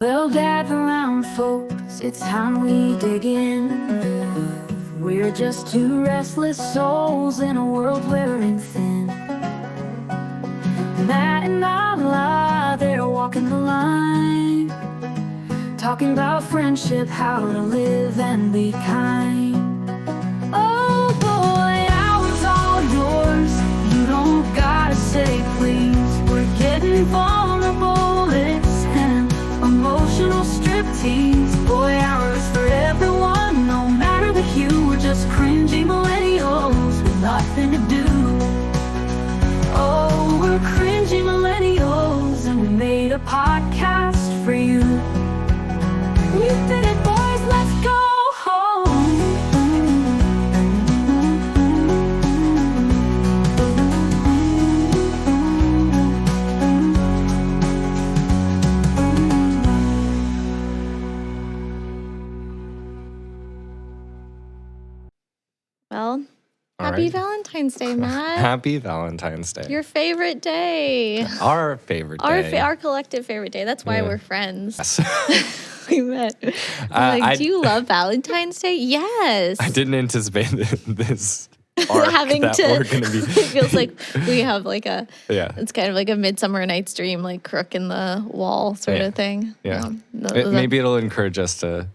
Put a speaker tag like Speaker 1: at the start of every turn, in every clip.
Speaker 1: Well, gather round, folks, it's time we dig in. We're just two restless souls in a world wearing thin. Matt and Nala, they're walking the line, talking about friendship, how to live and be kind. Oh boy, hours all yours, you don't gotta say please. We're getting vulnerable, it's an emotional striptease. Boy, hours for everyone, no matter the hue. We're just cringy millennials with nothing to do. Oh, we're cringy millennials, and we made a podcast for you. We did it, boys, let's go home.
Speaker 2: Well,
Speaker 3: All
Speaker 2: happy
Speaker 3: right.
Speaker 2: Valentine's Day, Matt.
Speaker 3: Happy Valentine's Day.
Speaker 2: Your favorite day.
Speaker 3: Our favorite day.
Speaker 2: Our collective favorite day. That's why
Speaker 3: Yeah.
Speaker 2: we're friends.
Speaker 3: Yes.
Speaker 2: We met. Do you love Valentine's Day? Yes.
Speaker 3: I didn't anticipate this arc
Speaker 2: Having
Speaker 3: that
Speaker 2: to.
Speaker 3: we're going to be.
Speaker 2: It feels like we have like a.
Speaker 3: Yeah.
Speaker 2: It's kind of like a Midsummer Night's Dream, like crook in the wall sort
Speaker 3: Yeah.
Speaker 2: of thing.
Speaker 3: Yeah. Maybe it'll encourage us to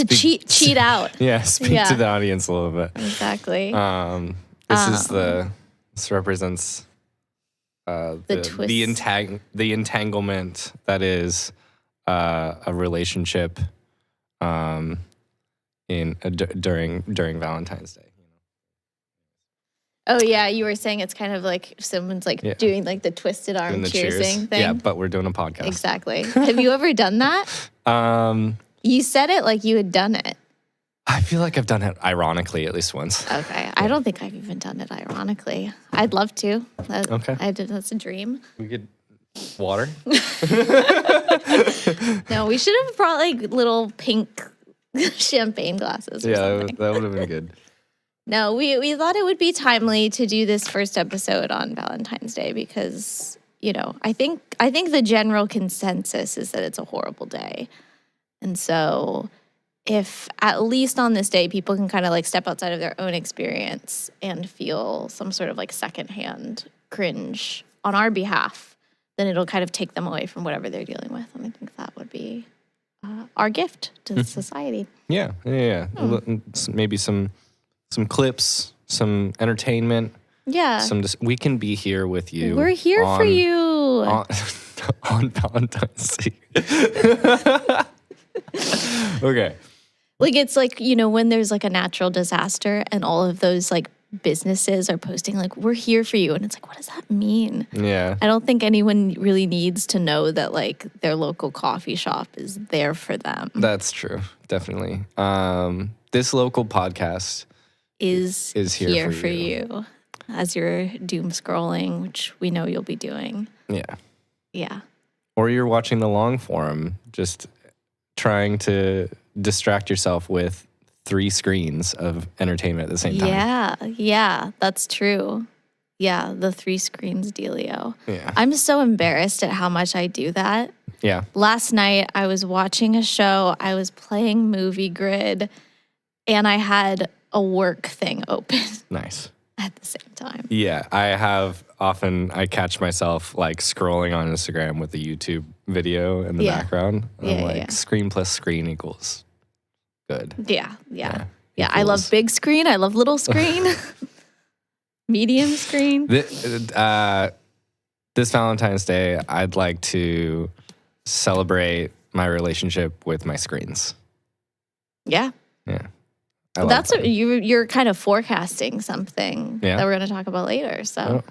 Speaker 2: cheat out.
Speaker 3: Yeah, speak
Speaker 2: Yeah.
Speaker 3: to the audience a little bit.
Speaker 2: Exactly.
Speaker 3: This represents
Speaker 2: twist.
Speaker 3: the entanglement that is a relationship during Valentine's Day.
Speaker 2: Oh yeah, you were saying it's kind of like someone's like
Speaker 3: Yeah.
Speaker 2: doing like the twisted arm
Speaker 3: Doing the
Speaker 2: cheersing thing.
Speaker 3: Yeah, but we're doing a podcast.
Speaker 2: Exactly. Have you ever done that? You said it like you had done it.
Speaker 3: I feel like I've done it ironically at least once.
Speaker 2: Okay. I don't think I've even done it ironically. I'd love to.
Speaker 3: Okay.
Speaker 2: That's a dream.
Speaker 3: We could water.
Speaker 2: No, we should have brought like little pink champagne glasses or
Speaker 3: Yeah,
Speaker 2: something.
Speaker 3: that would have been good.
Speaker 2: No, we thought it would be timely to do this first episode on Valentine's Day because, I think the general consensus is that it's a horrible day. And so if at least on this day people can kind of like step outside of their own experience and feel some sort of like secondhand cringe on our behalf, then it'll kind of take them away from whatever they're dealing with. And I think that would be our gift to society.
Speaker 3: Yeah. Maybe some clips, some entertainment.
Speaker 2: Yeah.
Speaker 3: We can be here with you.
Speaker 2: We're here for you.
Speaker 3: On Valentine's Day. Okay.
Speaker 2: Like it's like, when there's like a natural disaster and all of those like businesses are posting like, we're here for you. And it's like, what does that mean?
Speaker 3: Yeah.
Speaker 2: I don't think anyone really needs to know that like their local coffee shop is there for them.
Speaker 3: That's true. Definitely. This local podcast
Speaker 2: Is
Speaker 3: here
Speaker 2: for you as you're doom scrolling, which we know you'll be doing.
Speaker 3: Yeah.
Speaker 2: Yeah.
Speaker 3: Or you're watching the long form, just trying to distract yourself with 3 screens of entertainment at the same time.
Speaker 2: Yeah, that's true. Yeah, the 3 screens dealio.
Speaker 3: Yeah.
Speaker 2: I'm so embarrassed at how much I do that.
Speaker 3: Yeah.
Speaker 2: Last night, I was watching a show, I was playing Movie Grid, and I had a work thing open
Speaker 3: Nice.
Speaker 2: at the same time.
Speaker 3: Yeah, I catch myself like scrolling on Instagram with the YouTube video in the
Speaker 2: Yeah.
Speaker 3: background. And I'm
Speaker 2: Yeah,
Speaker 3: like,
Speaker 2: yeah.
Speaker 3: screen plus screen equals good.
Speaker 2: Yeah. I
Speaker 3: equals-
Speaker 2: love big screen. I love little screen. Medium screen.
Speaker 3: This Valentine's Day, I'd like to celebrate my relationship with my screens.
Speaker 2: Yeah.
Speaker 3: Yeah. I love
Speaker 2: That's
Speaker 3: them.
Speaker 2: you're kind of forecasting something
Speaker 3: Yeah.
Speaker 2: that we're going to talk about later. So,
Speaker 3: Oh.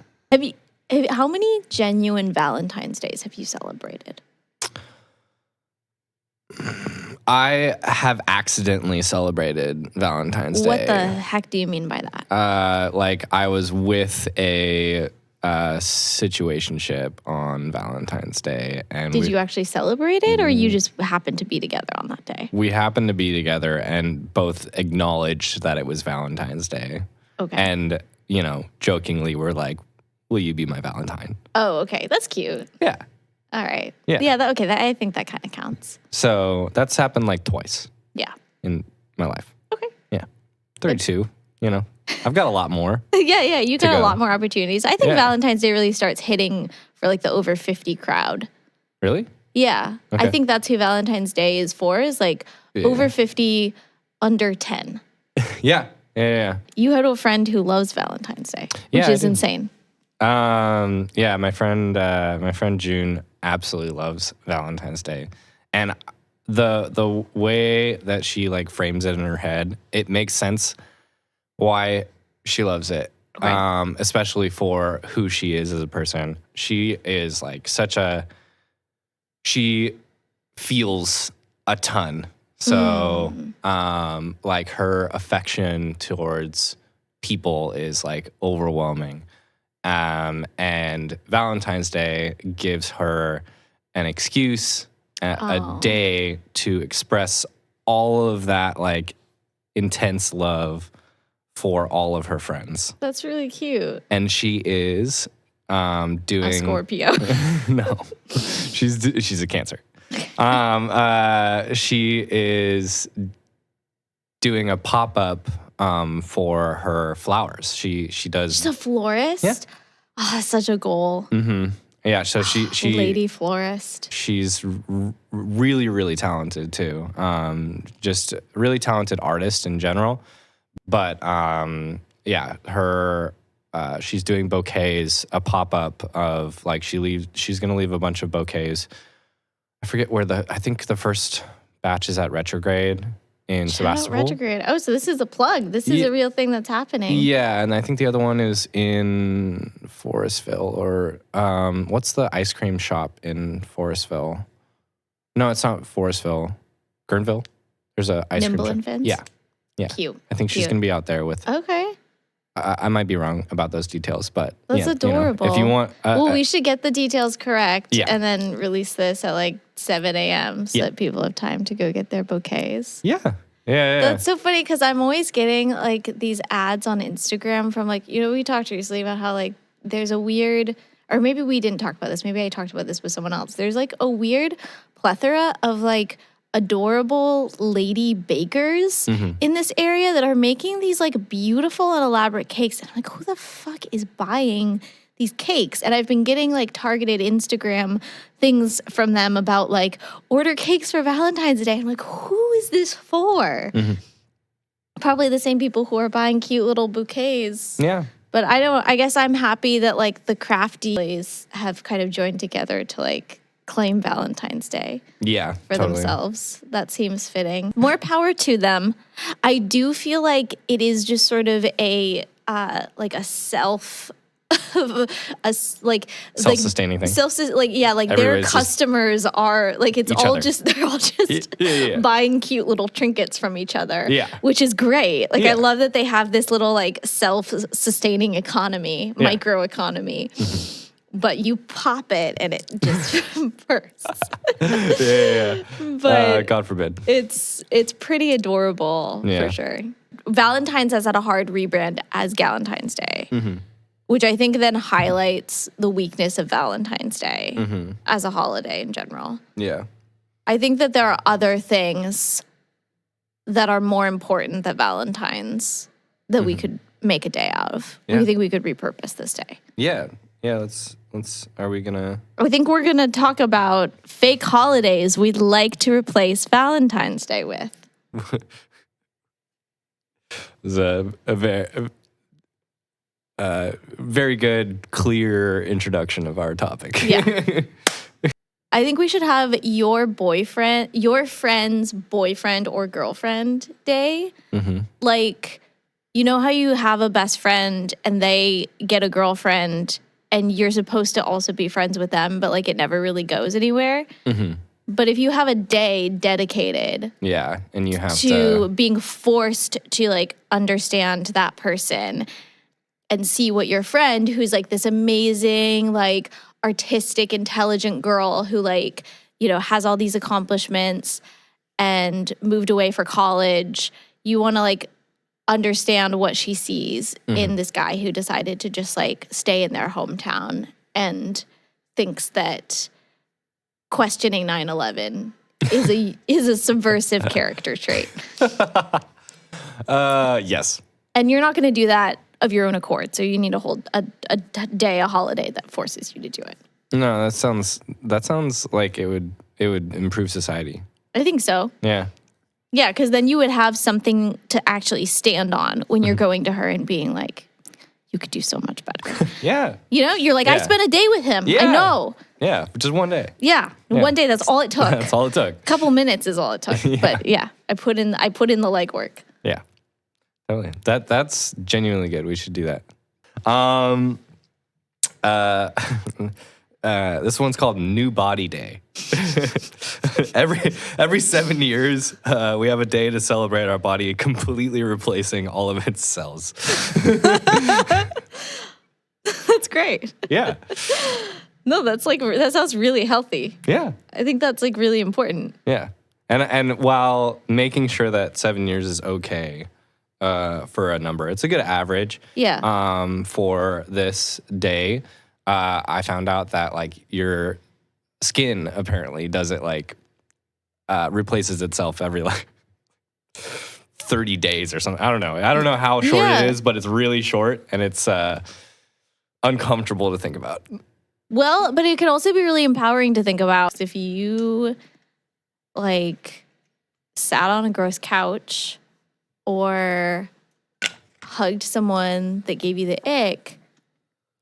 Speaker 2: how many genuine Valentine's Days have you celebrated?
Speaker 3: I have accidentally celebrated Valentine's Day.
Speaker 2: What the heck do you mean by that?
Speaker 3: Like I was with a situationship on Valentine's Day, and
Speaker 2: Did you actually celebrate it, or you just happened to be together on that day?
Speaker 3: we happened to be together and both acknowledged that it was Valentine's Day,
Speaker 2: Okay.
Speaker 3: and jokingly we're like, "Will you be my Valentine?"
Speaker 2: Oh, okay. That's cute.
Speaker 3: Yeah,
Speaker 2: All right.
Speaker 3: Yeah.
Speaker 2: Yeah. Okay. I think that kind of counts.
Speaker 3: So that's happened like twice
Speaker 2: Yeah.
Speaker 3: in my life.
Speaker 2: Okay.
Speaker 3: Yeah. 32, I've got a lot more.
Speaker 2: Yeah. You got a
Speaker 3: go.
Speaker 2: lot more opportunities. I think
Speaker 3: Yeah.
Speaker 2: Valentine's Day really starts hitting for like the over 50 crowd.
Speaker 3: Really?
Speaker 2: Yeah.
Speaker 3: Okay.
Speaker 2: I think that's who Valentine's Day is for, is like over 50, under 10.
Speaker 3: Yeah.
Speaker 2: You had a friend who loves Valentine's Day, which
Speaker 3: Yeah, I
Speaker 2: is
Speaker 3: do.
Speaker 2: insane.
Speaker 3: Yeah, my friend June absolutely loves Valentine's Day. And the way that she like frames it in her head, it makes sense why she loves it.
Speaker 2: Okay.
Speaker 3: Especially for who she is as a person. She is like she feels a ton. So, like her affection towards people is like overwhelming. And Valentine's Day gives her an excuse, a day to express all of that like intense love for all of her friends.
Speaker 2: That's really cute.
Speaker 3: And she is doing
Speaker 2: A Scorpio.
Speaker 3: No, she's a Cancer. She is doing a pop-up for her flowers. She does.
Speaker 2: She's a florist?
Speaker 3: Yeah.
Speaker 2: Oh, that's such a goal.
Speaker 3: Mm-hmm. Yeah, so she
Speaker 2: Lady florist.
Speaker 3: She's really, really talented too. Just really talented artist in general. But yeah, her she's doing bouquets, a pop-up of like she's gonna leave a bunch of bouquets. I forget where I think the first batch is at Retrograde in
Speaker 2: Shout out
Speaker 3: Sebastopol.
Speaker 2: Retrograde. Oh, so this is a plug. This is a real thing that's happening.
Speaker 3: Yeah, and I think the other one is in Forestville, or what's the ice cream shop in Forestville? No, it's not Forestville. Guerneville? There's a ice
Speaker 2: Nimble
Speaker 3: cream
Speaker 2: and
Speaker 3: shop.
Speaker 2: Fins?
Speaker 3: Yeah.
Speaker 2: Cute.
Speaker 3: I think she's
Speaker 2: Cute.
Speaker 3: going to be out there with...
Speaker 2: Okay.
Speaker 3: I might be wrong about those details, but...
Speaker 2: That's adorable.
Speaker 3: If you want...
Speaker 2: well, we should get the details correct
Speaker 3: Yeah.
Speaker 2: and then release this at like 7 a.m. so
Speaker 3: Yeah.
Speaker 2: that people have time to go get their bouquets.
Speaker 3: Yeah. Yeah.
Speaker 2: That's so funny because I'm always getting like these ads on Instagram from like, we talked recently about how like there's a weird, or maybe we didn't talk about this. Maybe I talked about this with someone else. There's like a weird plethora of like adorable lady bakers in this area that are making these like beautiful and elaborate cakes. And I'm like, who the fuck is buying these cakes? And I've been getting like targeted Instagram things from them about like order cakes for Valentine's Day. I'm like, who is this for? Probably the same people who are buying cute little bouquets.
Speaker 3: Yeah.
Speaker 2: But I guess I'm happy that like the crafties have kind of joined together to like claim Valentine's Day
Speaker 3: Yeah.
Speaker 2: for
Speaker 3: totally.
Speaker 2: themselves. That seems fitting. More power to them. I do feel like it is just sort of a like a
Speaker 3: Self-sustaining thing.
Speaker 2: Their
Speaker 3: Everybody's just-
Speaker 2: customers are like it's
Speaker 3: Each
Speaker 2: all
Speaker 3: other.
Speaker 2: just they're all just
Speaker 3: Yeah.
Speaker 2: buying cute little trinkets from each other.
Speaker 3: Yeah.
Speaker 2: Which is great. Like
Speaker 3: Yeah.
Speaker 2: I love that they have this little like self-sustaining economy,
Speaker 3: Yeah.
Speaker 2: micro economy. But you pop it and it just bursts.
Speaker 3: Yeah.
Speaker 2: But
Speaker 3: God forbid.
Speaker 2: it's pretty adorable
Speaker 3: Yeah.
Speaker 2: for sure. Valentine's has had a hard rebrand as Galentine's Day, which I think then highlights the weakness of Valentine's Day as a holiday in general.
Speaker 3: Yeah.
Speaker 2: I think that there are other things that are more important than Valentine's that we could make a day out of.
Speaker 3: Yeah.
Speaker 2: We think we could repurpose this day.
Speaker 3: Yeah. Yeah. Let's. Are we gonna?
Speaker 2: I think we're going to talk about fake holidays we'd like to replace Valentine's Day with.
Speaker 3: Is a very good, clear introduction of our topic.
Speaker 2: Yeah. I think we should have your friend's boyfriend or girlfriend day. Like, you know how you have a best friend and they get a girlfriend and you're supposed to also be friends with them, but like it never really goes anywhere. But if you have a day dedicated
Speaker 3: Yeah, and you have
Speaker 2: to being forced to like understand that person and see what your friend who's like this amazing, like artistic, intelligent girl who like, has all these accomplishments and moved away for college, you want to like understand what she sees in this guy who decided to just like stay in their hometown and thinks that questioning 9/11 is a subversive character trait.
Speaker 3: Yes.
Speaker 2: And you're not going to do that of your own accord. So you need to hold a day, a holiday that forces you to do it.
Speaker 3: No, that sounds like it would improve society.
Speaker 2: I think so.
Speaker 3: Yeah.
Speaker 2: Yeah, because then you would have something to actually stand on when you're going to her and being like, you could do so much better.
Speaker 3: Yeah.
Speaker 2: You know, you're like, I
Speaker 3: Yeah.
Speaker 2: spent a day with him.
Speaker 3: Yeah.
Speaker 2: I know.
Speaker 3: Yeah. Just one day.
Speaker 2: Yeah.
Speaker 3: Yeah.
Speaker 2: One day, that's all it took.
Speaker 3: That's all it took.
Speaker 2: A couple minutes is all it took.
Speaker 3: Yeah.
Speaker 2: But yeah, I put in the legwork.
Speaker 3: Yeah. Totally. That's genuinely good. We should do that. This one's called New Body Day. every 7 years, we have a day to celebrate our body completely replacing all of its cells.
Speaker 2: That's great.
Speaker 3: Yeah.
Speaker 2: No, that sounds really healthy.
Speaker 3: Yeah.
Speaker 2: I think that's like really important.
Speaker 3: Yeah. And while making sure that 7 years is okay for a number, it's a good average.
Speaker 2: Yeah.
Speaker 3: For this day, I found out that like your skin apparently does it like replaces itself every like 30 days or something. I don't know how short
Speaker 2: Yeah.
Speaker 3: it is, but it's really short and it's uncomfortable to think about.
Speaker 2: Well, but it can also be really empowering to think about if you like sat on a gross couch or hugged someone that gave you the ick,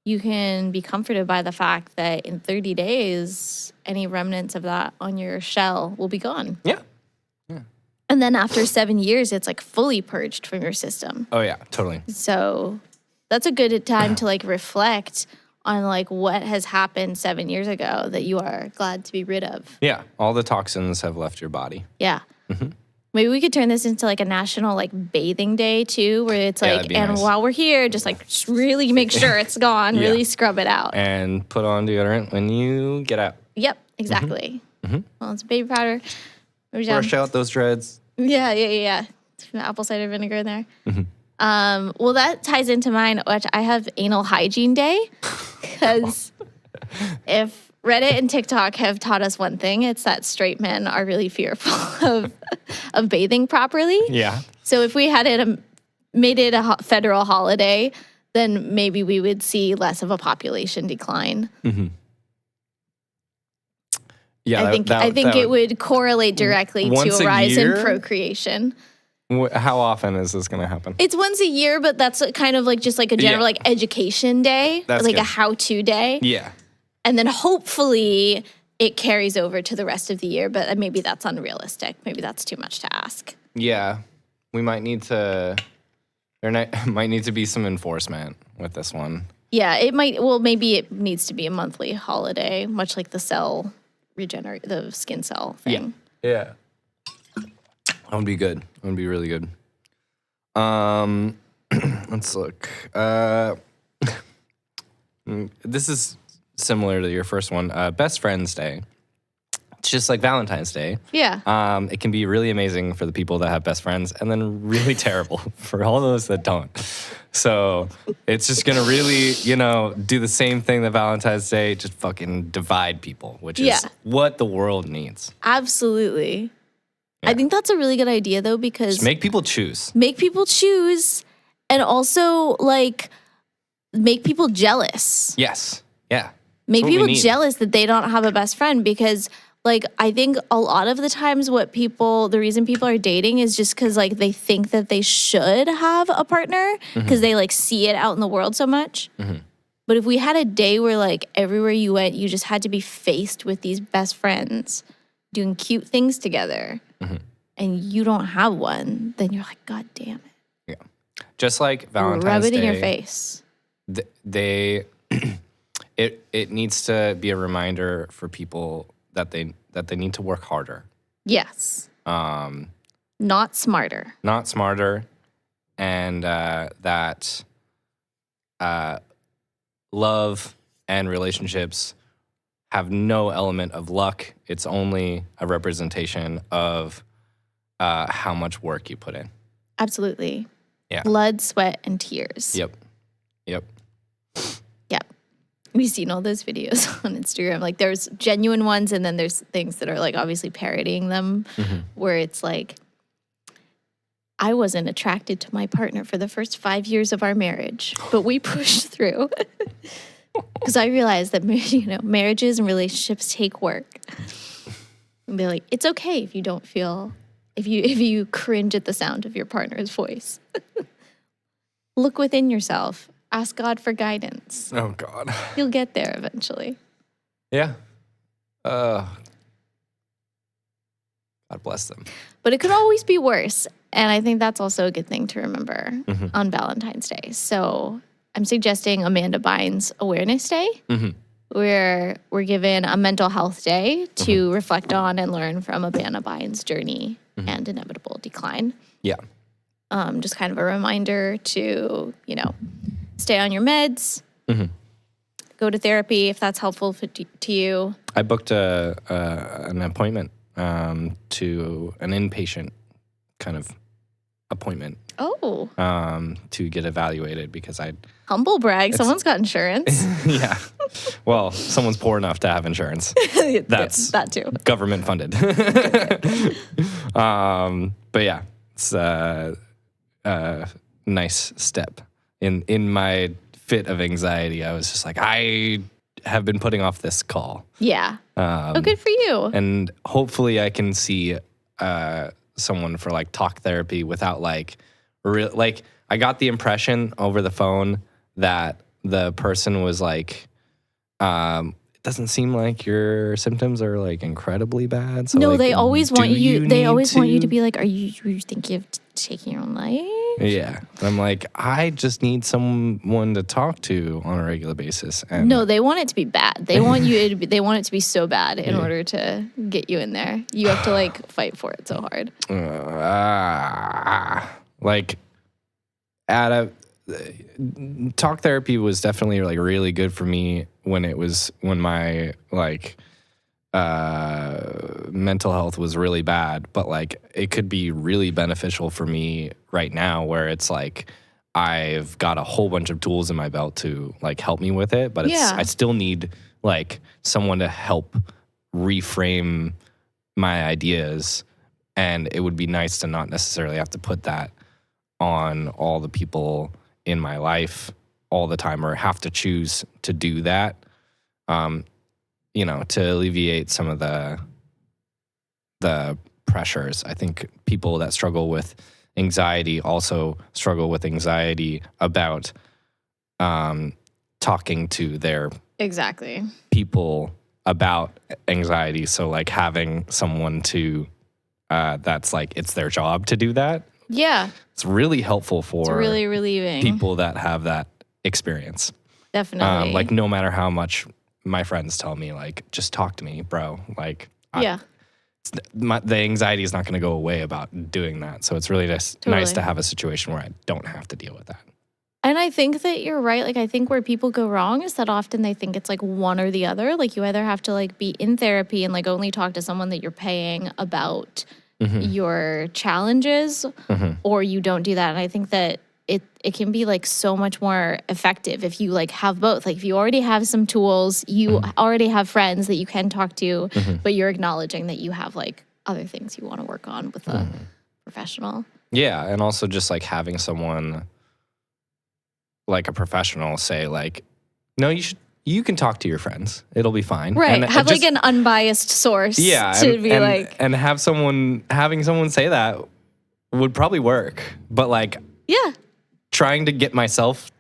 Speaker 2: you can be comforted by the fact that in 30 days, any remnants of that on your shell will be gone.
Speaker 3: Yeah.
Speaker 2: And then after 7 years, it's like fully purged from your system.
Speaker 3: Oh yeah, totally.
Speaker 2: So that's a good time to like reflect on like what has happened 7 years ago that you are glad to be rid of.
Speaker 3: Yeah, all the toxins have left your body.
Speaker 2: Yeah. Maybe we could turn this into like a national like bathing day too, where it's
Speaker 3: Yeah,
Speaker 2: like,
Speaker 3: that'd be
Speaker 2: and
Speaker 3: nice.
Speaker 2: while we're here, just like really make sure it's gone,
Speaker 3: Yeah.
Speaker 2: really scrub it out.
Speaker 3: And put on deodorant when you get out.
Speaker 2: Yep, exactly. Well, it's baby powder.
Speaker 3: Brush out those dreads.
Speaker 2: Yeah. Some apple cider vinegar in there. Well, that ties into mine, which I have anal hygiene day. Because if Reddit and TikTok have taught us one thing, it's that straight men are really fearful of bathing properly.
Speaker 3: Yeah.
Speaker 2: So if we had made it a federal holiday, then maybe we would see less of a population decline.
Speaker 3: Yeah,
Speaker 2: I think it would correlate directly
Speaker 3: Once
Speaker 2: to
Speaker 3: a
Speaker 2: a rise in
Speaker 3: year?
Speaker 2: procreation.
Speaker 3: How often is this going to happen?
Speaker 2: It's once a year, but that's kind of like just like a general
Speaker 3: Yeah.
Speaker 2: like education day,
Speaker 3: That's
Speaker 2: like
Speaker 3: good.
Speaker 2: a how-to day.
Speaker 3: Yeah.
Speaker 2: And then hopefully it carries over to the rest of the year, but maybe that's unrealistic. Maybe that's too much to ask.
Speaker 3: Yeah. We might need to might need to be some enforcement with this one.
Speaker 2: Yeah, maybe it needs to be a monthly holiday, much like the the skin cell thing.
Speaker 3: Yeah. That would be good. That would be really good. Let's look. This is similar to your first one. Best Friends Day. It's just like Valentine's Day.
Speaker 2: Yeah.
Speaker 3: It can be really amazing for the people that have best friends and then really terrible for all those that don't. So it's just going to really, do the same thing that Valentine's Day, just fucking divide people, which is
Speaker 2: Yeah.
Speaker 3: what the world needs.
Speaker 2: Absolutely. I think that's a really good idea though, because
Speaker 3: Just make people choose.
Speaker 2: make people choose and also like make people jealous.
Speaker 3: Yes. Yeah.
Speaker 2: Make
Speaker 3: what we
Speaker 2: people
Speaker 3: need.
Speaker 2: jealous that they don't have a best friend because like I think a lot of the times the reason people are dating is just because like they think that they should have a partner because they like see it out in the world so much. But if we had a day where like everywhere you went, you just had to be faced with these best friends doing cute things together and you don't have one, then you're like, God damn it.
Speaker 3: Yeah. Just like Valentine's
Speaker 2: Rub it
Speaker 3: Day.
Speaker 2: in your face.
Speaker 3: It needs to be a reminder for people that they need to work harder.
Speaker 2: Yes. Not smarter.
Speaker 3: Not smarter, and that love and relationships have no element of luck. It's only a representation of how much work you put in.
Speaker 2: Absolutely.
Speaker 3: Yeah.
Speaker 2: Blood, sweat, and tears.
Speaker 3: Yep.
Speaker 2: Yep. we've seen all those videos on Instagram. Like there's genuine ones and then there's things that are like obviously parodying them where it's like, I wasn't attracted to my partner for the first 5 years of our marriage, but we pushed through because I realized that marriages and relationships take work. And be like, it's okay if you don't feel, if you cringe at the sound of your partner's voice. Look within yourself. Ask God for guidance.
Speaker 3: Oh, God.
Speaker 2: You'll get there eventually.
Speaker 3: Yeah. God bless them.
Speaker 2: But it could always be worse. And I think that's also a good thing to remember on Valentine's Day. So I'm suggesting Amanda Bynes Awareness Day, where we're given a mental health day to reflect on and learn from Amanda Bynes' journey and inevitable decline.
Speaker 3: Yeah.
Speaker 2: Just kind of a reminder to, stay on your meds, go to therapy if that's helpful to you.
Speaker 3: I booked an appointment to an inpatient kind of appointment.
Speaker 2: Oh.
Speaker 3: To get evaluated because
Speaker 2: Humble brag. Someone's got insurance.
Speaker 3: Yeah. Well, someone's poor enough to have insurance. That's
Speaker 2: that too.
Speaker 3: Government funded. But yeah, it's a nice step. In my fit of anxiety, I was just like, I have been putting off this call.
Speaker 2: Yeah. Good for you.
Speaker 3: And hopefully I can see someone for like talk therapy without like I got the impression over the phone that the person was like, it doesn't seem like your symptoms are like incredibly bad. So
Speaker 2: no,
Speaker 3: like,
Speaker 2: they always want you. They always want you to
Speaker 3: be.
Speaker 2: be like, "Are you thinking of taking your own life?"
Speaker 3: Yeah, I'm like, I just need someone to talk to on a regular basis. And
Speaker 2: no, they want it to be bad. They want you to be. They want it to be so bad in order to get you in there. You have to like fight for it so hard.
Speaker 3: Like, talk therapy was definitely like really good for me when my like mental health was really bad, but like it could be really beneficial for me right now where it's like I've got a whole bunch of tools in my belt to like help me with it, but I still need like someone to help reframe my ideas, and it would be nice to not necessarily have to put that on all the people in my life all the time or have to choose to do that, to alleviate some of the pressures. I think people that struggle with anxiety also struggle with anxiety about talking to their
Speaker 2: Exactly.
Speaker 3: people about anxiety. So like having someone to that's like it's their job to do that.
Speaker 2: Yeah.
Speaker 3: It's really helpful for
Speaker 2: It's really relieving.
Speaker 3: people that have that experience.
Speaker 2: Definitely.
Speaker 3: Like no matter how much my friends tell me, like, just talk to me, bro. Like,
Speaker 2: yeah.
Speaker 3: The anxiety is not going to go away about doing that. So it's really just nice to have a situation where I don't have to deal with that.
Speaker 2: And I think that you're right. Like, I think where people go wrong is that often they think it's like one or the other. Like, you either have to like be in therapy and like only talk to someone that you're paying about your challenges, or you don't do that. And I think that it can be like so much more effective if you like have both. Like if you already have some tools, you already have friends that you can talk to, but you're acknowledging that you have like other things you want to work on with a professional.
Speaker 3: Yeah, and also just like having someone like a professional say like, no, you can talk to your friends. It'll be fine.
Speaker 2: Right.
Speaker 3: And
Speaker 2: have like an unbiased source
Speaker 3: having someone say that would probably work. But like trying to get myself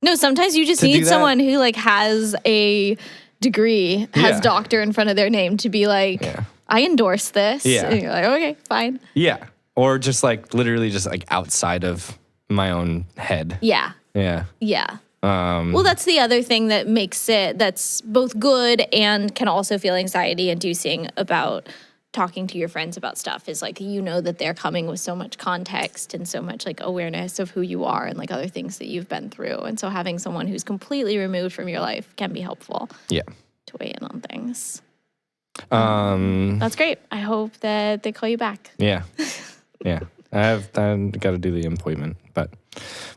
Speaker 2: No, sometimes you just need someone who like has a degree, has doctor in front of their name to be like, I endorse this.
Speaker 3: Yeah.
Speaker 2: And you're like, okay, fine.
Speaker 3: Yeah. Or just like literally just like outside of my own head.
Speaker 2: Yeah.
Speaker 3: Yeah.
Speaker 2: Yeah. Well, that's the other thing that makes it, that's both good and can also feel anxiety inducing about talking to your friends about stuff is like, that they're coming with so much context and so much like awareness of who you are and like other things that you've been through. And so having someone who's completely removed from your life can be helpful. Yeah. To weigh in on things. That's great. I hope that they call you back.
Speaker 3: Yeah. Yeah. I've got to do the appointment, but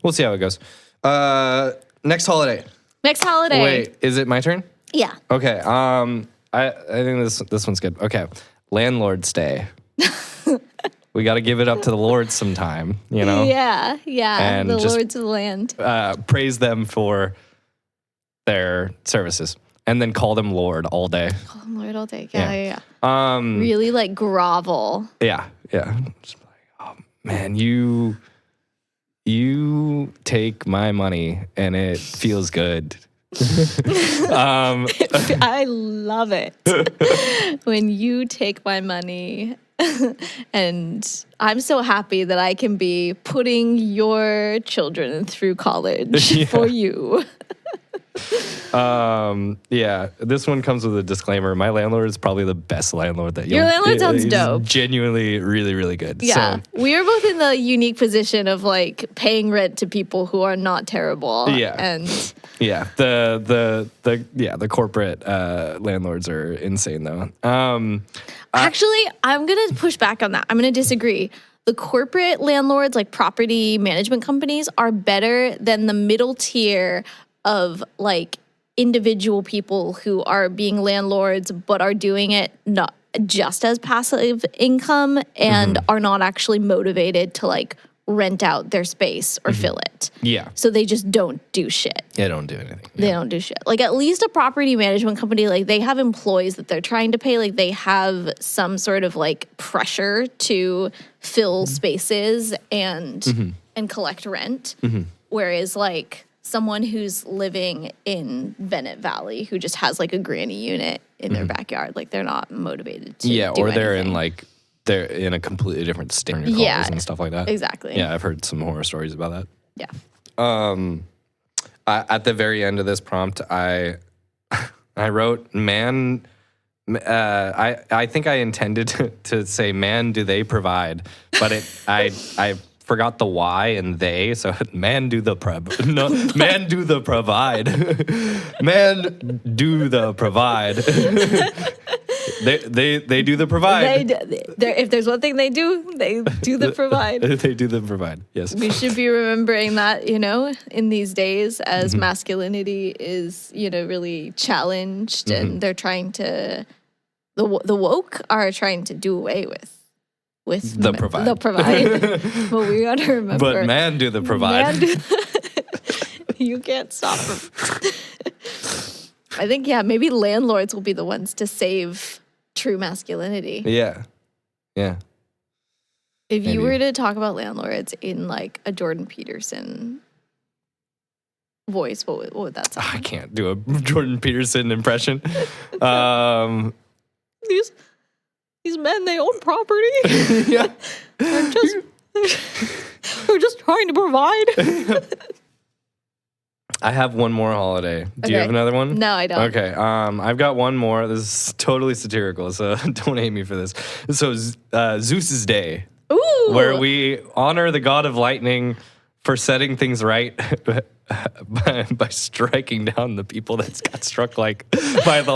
Speaker 3: we'll see how it goes. Next holiday.
Speaker 2: Next holiday.
Speaker 3: Wait, is it my turn?
Speaker 2: Yeah.
Speaker 3: Okay. I think this one's good. Okay. Landlord's Day. We got to give it up to the Lords sometime, you know?
Speaker 2: Yeah.
Speaker 3: And
Speaker 2: the
Speaker 3: just-
Speaker 2: lords of the land.
Speaker 3: Praise them for their services and then call them Lord all day.
Speaker 2: Call him Lord all day.
Speaker 3: Yeah.
Speaker 2: Yeah.
Speaker 3: Um,
Speaker 2: Really like grovel.
Speaker 3: yeah. Just like, oh, man, you take my money and it feels good.
Speaker 2: I love it when you take my money. And I'm so happy that I can be putting your children through college
Speaker 3: Yeah.
Speaker 2: for you.
Speaker 3: Yeah, this one comes with a disclaimer. My landlord is probably the best landlord that
Speaker 2: Your landlord sounds
Speaker 3: he's
Speaker 2: dope.
Speaker 3: Genuinely, really, really good.
Speaker 2: Yeah.
Speaker 3: So,
Speaker 2: We are both in the unique position of like paying rent to people who are not terrible.
Speaker 3: Yeah.
Speaker 2: And
Speaker 3: yeah, the corporate landlords are insane though.
Speaker 2: actually, I'm going to push back on that. I'm going to disagree. The corporate landlords, like property management companies, are better than the middle tier of like individual people who are being landlords but are doing it not just as passive income and are not actually motivated to like rent out their space or fill it.
Speaker 3: Yeah,
Speaker 2: So they just don't do shit.
Speaker 3: they don't do anything.
Speaker 2: They don't do shit. Like at least a property management company, like they have employees that they're trying to pay. Like they have some sort of like pressure to fill spaces and collect rent. Whereas like someone who's living in Bennett Valley who just has like a granny unit in their backyard, like they're not motivated to
Speaker 3: Yeah,
Speaker 2: do
Speaker 3: or they're
Speaker 2: anything.
Speaker 3: in like they're in a completely different state on your
Speaker 2: Yeah,
Speaker 3: calls and stuff like that.
Speaker 2: Exactly.
Speaker 3: Yeah, I've heard some horror stories about that.
Speaker 2: Yeah.
Speaker 3: At the very end of this prompt, I wrote man. I think I intended to say man, do they provide, but I forgot the Y and they, so man do the man do the provide, man do the provide. They do the provide.
Speaker 2: If there's one thing they do the provide.
Speaker 3: They do the provide. Yes.
Speaker 2: We should be remembering that, you know, in these days as masculinity is, you know, really challenged and they're trying to, the woke are trying to do away with
Speaker 3: The provide.
Speaker 2: The provide. But we got to remember.
Speaker 3: But man do the provide.
Speaker 2: You can't stop them. I think, yeah, maybe landlords will be the ones to save true masculinity.
Speaker 3: Yeah. Yeah.
Speaker 2: If you
Speaker 3: Maybe.
Speaker 2: were to talk about landlords in like a Jordan Peterson voice, what would that sound?
Speaker 3: I can't do a Jordan Peterson impression.
Speaker 2: These men, they own property.
Speaker 3: Yeah.
Speaker 2: They're just trying to provide.
Speaker 3: I have one more holiday. Do you
Speaker 2: Okay.
Speaker 3: have another one?
Speaker 2: No, I don't.
Speaker 3: Okay. I've got one more. This is totally satirical, so don't hate me for this. So Zeus's Day,
Speaker 2: Ooh.
Speaker 3: where we honor the god of lightning for setting things right by striking down the people that got struck like by the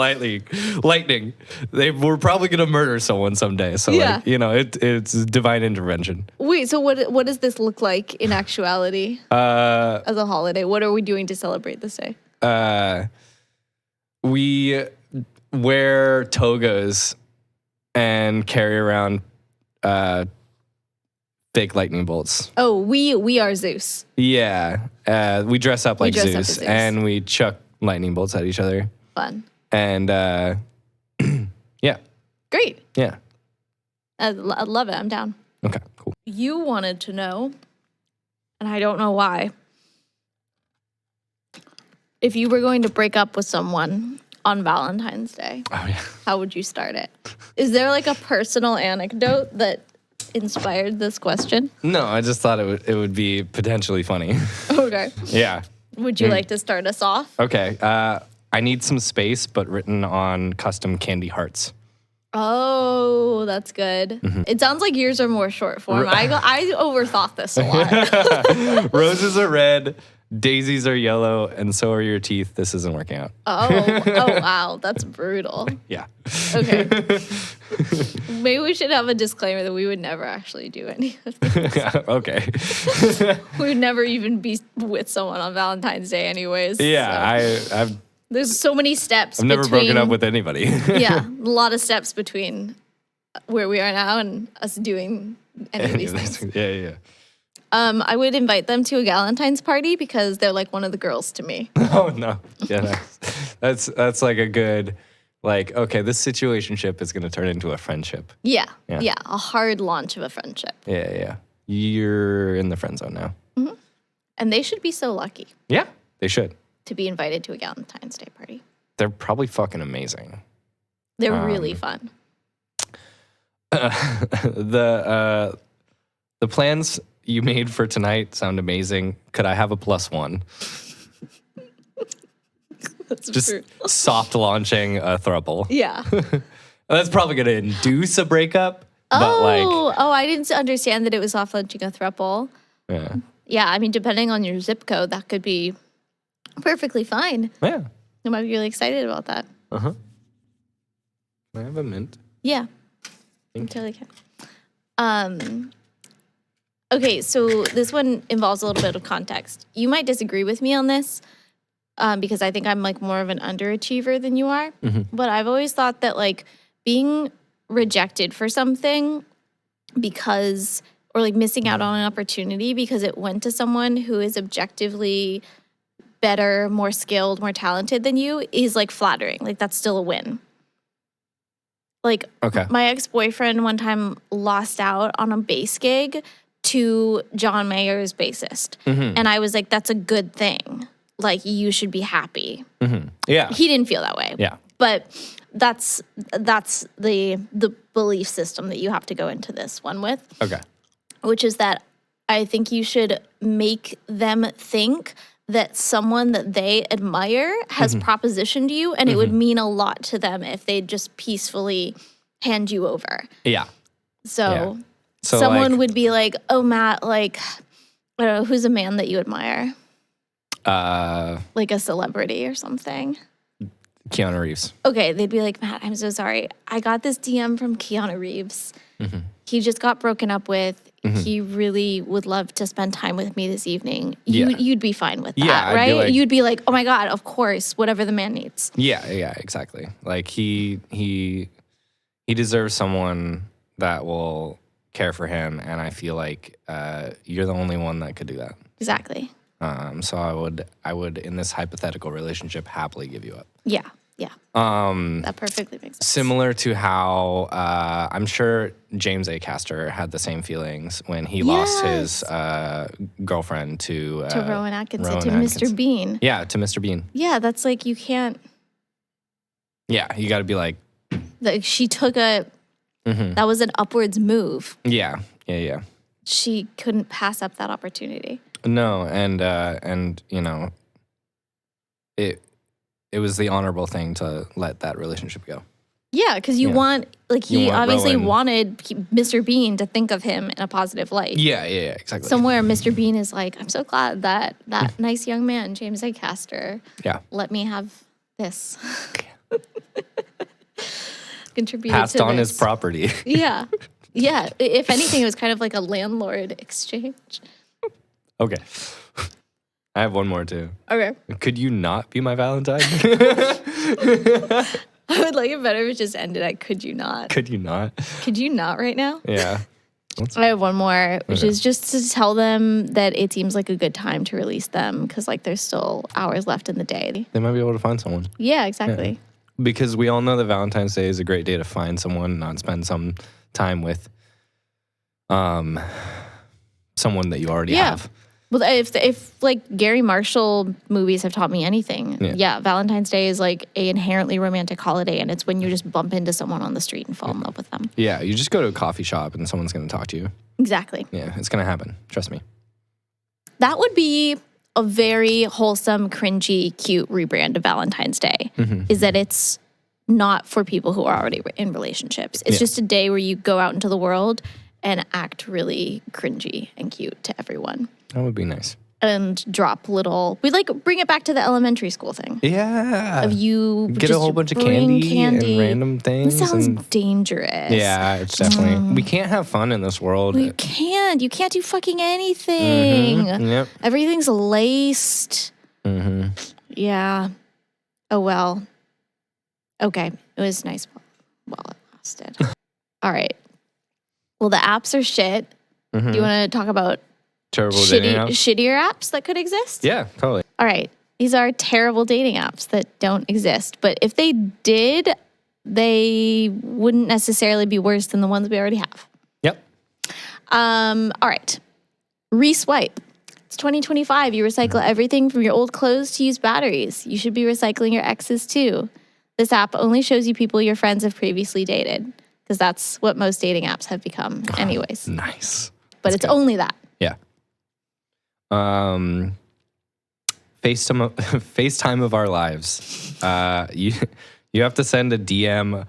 Speaker 3: lightning. They were probably gonna murder someone someday. So
Speaker 2: Yeah.
Speaker 3: like, you know, it's divine intervention.
Speaker 2: Wait, so what does this look like in actuality as a holiday? What are we doing to celebrate this day?
Speaker 3: We wear togas and carry around fake lightning bolts.
Speaker 2: Oh, we are Zeus.
Speaker 3: Yeah, we dress up like
Speaker 2: dress up as
Speaker 3: Zeus,
Speaker 2: Zeus.
Speaker 3: and we chuck lightning bolts at each other.
Speaker 2: Fun.
Speaker 3: And yeah,
Speaker 2: Great.
Speaker 3: yeah.
Speaker 2: I love it. I'm down.
Speaker 3: Okay, cool.
Speaker 2: You wanted to know, and I don't know why, if you were going to break up with someone on Valentine's Day,
Speaker 3: Oh yeah.
Speaker 2: how would you start it? Is there like a personal anecdote that inspired this question?
Speaker 3: No, I just thought it would be potentially funny.
Speaker 2: Okay.
Speaker 3: Yeah.
Speaker 2: Would you like to start us off?
Speaker 3: Okay. I need some space, but written on custom candy hearts.
Speaker 2: Oh, that's good. It sounds like yours are more short form. I overthought this a lot.
Speaker 3: Roses are red, Daisies are yellow, and so are your teeth. This isn't working out.
Speaker 2: Oh, wow. That's brutal.
Speaker 3: Yeah.
Speaker 2: Okay. Maybe we should have a disclaimer that we would never actually do any of this.
Speaker 3: Okay.
Speaker 2: We would never even be with someone on Valentine's Day anyways.
Speaker 3: Yeah,
Speaker 2: so. There's so many steps
Speaker 3: I've never broken up with anybody.
Speaker 2: Yeah, a lot of steps between where we are now and us doing any of these things.
Speaker 3: Yeah.
Speaker 2: I would invite them to a Valentine's party because they're like one of the girls to me.
Speaker 3: Oh no. Yeah, that's like a good, like, okay, this situationship is gonna turn into a friendship.
Speaker 2: Yeah, a hard launch of a friendship.
Speaker 3: Yeah. You're in the friend zone now.
Speaker 2: Mm-hmm. And they should be so lucky.
Speaker 3: Yeah, they should.
Speaker 2: To be invited to a Valentine's Day party.
Speaker 3: They're probably fucking amazing.
Speaker 2: They're really fun.
Speaker 3: The plans you made for tonight sound amazing. Could I have a +1?
Speaker 2: That's
Speaker 3: Just
Speaker 2: true.
Speaker 3: soft launching a throuple.
Speaker 2: Yeah.
Speaker 3: That's probably going to induce a breakup. But
Speaker 2: I didn't understand that it was off launching a throuple.
Speaker 3: Yeah.
Speaker 2: Yeah, I mean, depending on your zip code, that could be perfectly fine.
Speaker 3: Yeah.
Speaker 2: I might be really excited about that.
Speaker 3: Uh-huh. Can I have a mint?
Speaker 2: Yeah. I totally can. Okay, so this one involves a little bit of context. You might disagree with me on this because I think I'm like more of an underachiever than you are.
Speaker 3: Mm-hmm.
Speaker 2: But I've always thought that like being rejected for something because, or like missing out on an opportunity because it went to someone who is objectively better, more skilled, more talented than you is like flattering. Like that's still a win. Like my ex-boyfriend one time lost out on a bass gig to John Mayer's bassist.
Speaker 3: Mm-hmm.
Speaker 2: And I was like, that's a good thing. Like you should be happy.
Speaker 3: Mm-hmm. Yeah.
Speaker 2: He didn't feel that way.
Speaker 3: Yeah.
Speaker 2: But that's the belief system that you have to go into this one with.
Speaker 3: Okay.
Speaker 2: Which is that I think you should make them think that someone that they admire has propositioned you, and it would mean a lot to them if they just peacefully hand you over.
Speaker 3: Yeah.
Speaker 2: So someone
Speaker 3: like,
Speaker 2: would be like, oh, Matt, like, I don't know, who's a man that you admire? Like a celebrity or something.
Speaker 3: Keanu Reeves.
Speaker 2: Okay, they'd be like, Matt, I'm so sorry. I got this DM from Keanu Reeves. He just got broken up with. He really would love to spend time with me this evening. You'd be fine with that, right? You'd be like, oh my God, of course, whatever the man needs.
Speaker 3: Yeah, exactly. Like he deserves someone that will care for him, and I feel like you're the only one that could do that.
Speaker 2: Exactly.
Speaker 3: So I would in this hypothetical relationship happily give you up.
Speaker 2: Yeah. That perfectly makes sense.
Speaker 3: Similar to how I'm sure James A. Caster had the same feelings when he lost his girlfriend to
Speaker 2: Rowan Atkinson, to Mr. Bean.
Speaker 3: Yeah, to Mr. Bean.
Speaker 2: Yeah, that's like you can't.
Speaker 3: Yeah, you got to be like
Speaker 2: she took that was an upwards move.
Speaker 3: Yeah.
Speaker 2: She couldn't pass up that opportunity.
Speaker 3: No, and you know, it was the honorable thing to let that relationship go. Yeah,
Speaker 2: because you want, like, he obviously wanted Mr. Bean to think of him in a positive light.
Speaker 3: Yeah, exactly.
Speaker 2: Somewhere Mr. Bean is like, I'm so glad that nice young man, James A. Caster, let me have this. Contributed
Speaker 3: Passed
Speaker 2: to
Speaker 3: on
Speaker 2: this.
Speaker 3: his property.
Speaker 2: Yeah. If anything, it was kind of like a landlord exchange.
Speaker 3: Okay. I have one more too.
Speaker 2: Okay.
Speaker 3: Could you not be my Valentine?
Speaker 2: I would like it better if it just ended at could you not?
Speaker 3: Could you not?
Speaker 2: Could you not right now?
Speaker 3: Yeah.
Speaker 2: I have one more, which is just to tell them that it seems like a good time to release them because like there's still hours left in the day.
Speaker 3: They might be able to find someone.
Speaker 2: Yeah, exactly.
Speaker 3: Yeah. Because we all know that Valentine's Day is a great day to find someone, not spend some time with someone that you already have.
Speaker 2: Well, if like Gary Marshall movies have taught me anything, Valentine's Day is like a inherently romantic holiday, and it's when you just bump into someone on the street and fall in love with them.
Speaker 3: Yeah, you just go to a coffee shop and someone's going to talk to you.
Speaker 2: Exactly.
Speaker 3: Yeah, it's going to happen. Trust me.
Speaker 2: That would be a very wholesome, cringy, cute rebrand of Valentine's Day, is that it's not for people who are already in relationships. It's just a day where you go out into the world and act really cringy and cute to everyone.
Speaker 3: That would be nice.
Speaker 2: and drop little. We like bring it back to the elementary school thing
Speaker 3: Yeah.
Speaker 2: of you
Speaker 3: Get a
Speaker 2: just
Speaker 3: whole bunch of
Speaker 2: bring
Speaker 3: candy and random things.
Speaker 2: This sounds
Speaker 3: and
Speaker 2: dangerous.
Speaker 3: yeah, it's definitely. We can't have fun in this world.
Speaker 2: We can't. You can't do fucking anything.
Speaker 3: Yep.
Speaker 2: Everything's laced. Yeah. Oh well. Okay. It was nice while it lasted. All right. Well, the apps are shit. Do you want to talk about
Speaker 3: Terrible dating apps?
Speaker 2: shittier apps that could exist?
Speaker 3: Yeah, totally.
Speaker 2: All right. These are terrible dating apps that don't exist. But if they did, they wouldn't necessarily be worse than the ones we already have.
Speaker 3: Yep.
Speaker 2: All right. Reswipe. It's 2025. You recycle everything from your old clothes to used batteries. You should be recycling your exes too. This app only shows you people your friends have previously dated because that's what most dating apps have become anyways.
Speaker 3: Nice.
Speaker 2: But it's only that.
Speaker 3: Yeah. FaceTime of our lives. You have to send a DM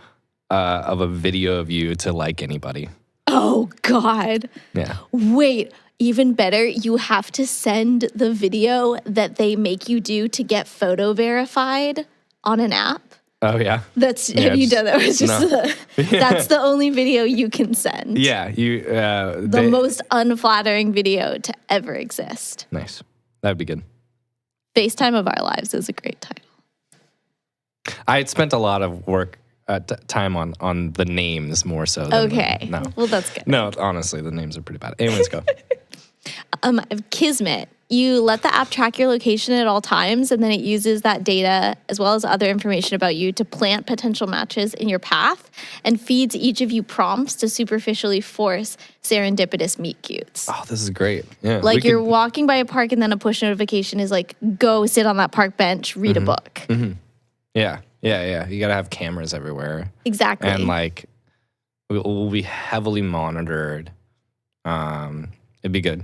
Speaker 3: of a video of you to like anybody.
Speaker 2: Oh, God.
Speaker 3: Yeah.
Speaker 2: Wait, even better, you have to send the video that they make you do to get photo verified on an app.
Speaker 3: Oh, yeah.
Speaker 2: Have you done that? It's just that's the only video you can send.
Speaker 3: Yeah.
Speaker 2: The most unflattering video to ever exist.
Speaker 3: Nice. That'd be good.
Speaker 2: FaceTime of Our Lives is a great title.
Speaker 3: I had spent a lot of work time on the names more so than no.
Speaker 2: Well, that's good.
Speaker 3: No, honestly, the names are pretty bad. Anyways, go.
Speaker 2: Kismet. You let the app track your location at all times, and then it uses that data as well as other information about you to plant potential matches in your path and feeds each of you prompts to superficially force serendipitous meet cutes.
Speaker 3: Oh, this is great. Yeah.
Speaker 2: Like you're walking by a park and then a push notification is like, go sit on that park bench, read a book.
Speaker 3: Yeah. You got to have cameras everywhere.
Speaker 2: Exactly.
Speaker 3: And like, we'll be heavily monitored. It'd be good.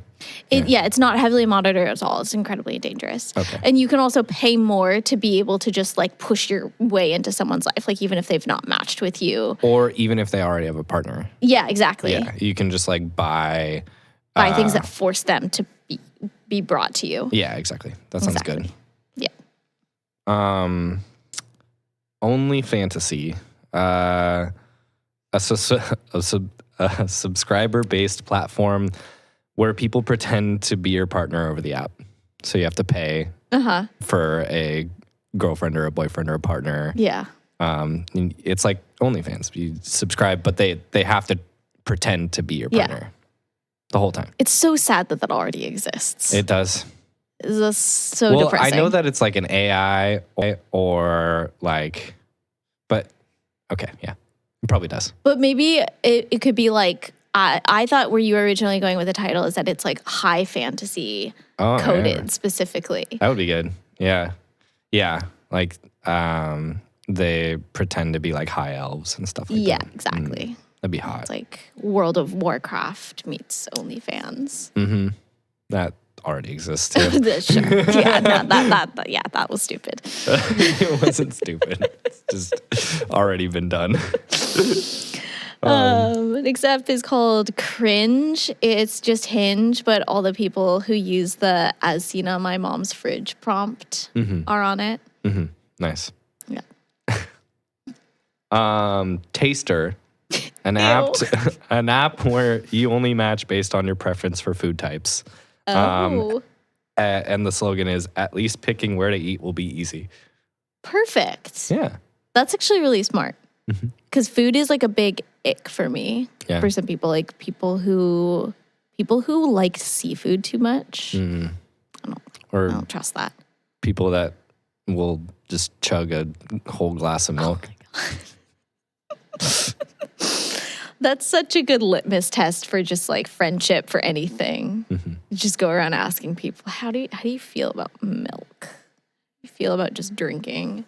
Speaker 2: It's not heavily monitored at all. It's incredibly dangerous.
Speaker 3: Okay.
Speaker 2: And you can also pay more to be able to just like push your way into someone's life, like even if they've not matched with you.
Speaker 3: Or even if they already have a partner.
Speaker 2: Yeah, exactly.
Speaker 3: Yeah, you can just like buy
Speaker 2: things that force them to be brought to you.
Speaker 3: Yeah, exactly. That sounds good.
Speaker 2: Yeah.
Speaker 3: Only Fantasy. A subscriber-based platform where people pretend to be your partner over the app. So you have to pay for a girlfriend or a boyfriend or a partner.
Speaker 2: Yeah.
Speaker 3: It's like OnlyFans. You subscribe, but they have to pretend to be your partner the whole time.
Speaker 2: It's so sad that already exists.
Speaker 3: It does.
Speaker 2: It's so depressing.
Speaker 3: I know that it's like an AI or like, but okay, yeah, it probably does.
Speaker 2: But maybe it could be like, I thought where you were originally going with the title is that it's like high fantasy coded specifically.
Speaker 3: That would be good. Yeah. Yeah. Like they pretend to be like high elves and stuff like that.
Speaker 2: Yeah, exactly.
Speaker 3: That'd be hot.
Speaker 2: It's like World of Warcraft meets OnlyFans.
Speaker 3: Mm-hmm. That already exists too.
Speaker 2: Sure. Yeah, no, that was stupid.
Speaker 3: It wasn't stupid. It's just already been done.
Speaker 2: Next app is called Cringe. It's just Hinge, but all the people who use the "as seen on my mom's fridge" prompt are on it.
Speaker 3: Mm-hmm. Nice.
Speaker 2: Yeah.
Speaker 3: Taster, an app where you only match based on your preference for food types.
Speaker 2: Oh.
Speaker 3: And the slogan is, "At least picking where to eat will be easy."
Speaker 2: Perfect.
Speaker 3: Yeah.
Speaker 2: That's actually really smart. Because food is like a big ick for me.
Speaker 3: Yeah.
Speaker 2: For some people, like people who like seafood too much. I don't trust that.
Speaker 3: People that will just chug a whole glass of milk.
Speaker 2: Oh my God. That's such a good litmus test for just like friendship for anything. Just go around asking people, how do you feel about milk? How do you feel about just drinking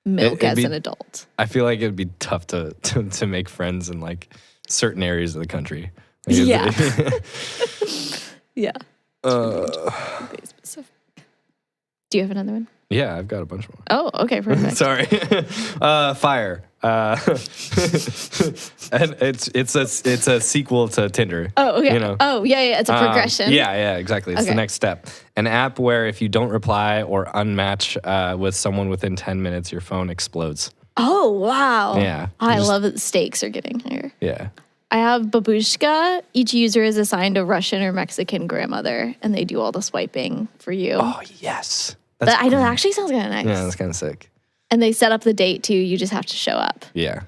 Speaker 2: milk as an adult?
Speaker 3: I feel like it'd be tough to make friends in like certain areas of the country. Like,
Speaker 2: yeah. Yeah.
Speaker 3: Uh,
Speaker 2: Do you have another one?
Speaker 3: Yeah, I've got a bunch more.
Speaker 2: Oh, okay, perfect.
Speaker 3: Sorry. Fire. and it's a sequel to Tinder.
Speaker 2: Oh, okay.
Speaker 3: You know?
Speaker 2: Oh, yeah. It's a progression.
Speaker 3: Yeah, exactly. It's the
Speaker 2: Okay.
Speaker 3: next step. An app where if you don't reply or unmatch with someone within 10 minutes, your phone explodes.
Speaker 2: Oh, wow.
Speaker 3: Yeah.
Speaker 2: I love that the stakes are getting higher.
Speaker 3: Yeah.
Speaker 2: I have Babushka. Each user is assigned a Russian or Mexican grandmother, and they do all the swiping for you.
Speaker 3: Oh, yes.
Speaker 2: I know, that actually sounds kind of nice.
Speaker 3: Yeah, that's kind of sick.
Speaker 2: And they set up the date too. You just have to show up.
Speaker 3: Yeah.